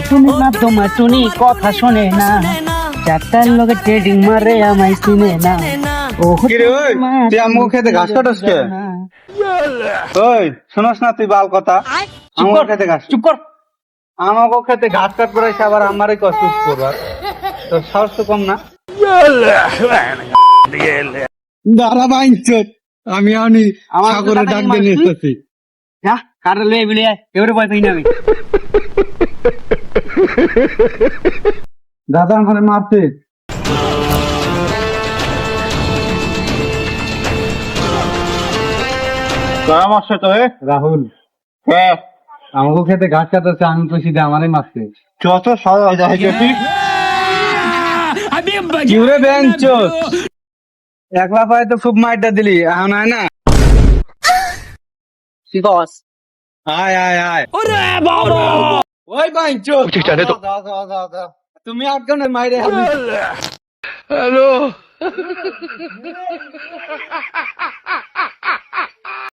তুমি না তোমার টুনি কথা শোনে না, চারটার লগে ট্রেডিং মারে আমায় চিনে না। ও কিরে ওই, তুই আমগো খেতে ঘাস কাটস কে? ওই শোনস না তুই বাল কথা? আমগো খেতে ঘাস, চুপ কর। আমাগো খেতে ঘাস কাট করাইছে, আবার আমারই কষ্ট করবার। তো সাহস তো কম না। দাঁড়া বাইঞ্চত, আমি আনি আমার সাগরে ডাক দিয়ে নিয়ে এসেছি। যা কারে লয়ে বিলে এবারে ভয় পাই না আমি। দাদা আমারে মারতে। কাম আসছে তো রাহুল। হ্যাঁ, আমাকে খেতে ঘাস কাটাচ্ছে, আমি তো সিধা আমারই মারছে। যত সবাই যায় গেছি কিউরে বেঞ্চ একলা পায়ে তো খুব মাইটা দিলি, এখন আয় না। কি কস? আয় আয় আয়। ওই বেঞ্চ তুমি আটজনের মাইরে হ্যালো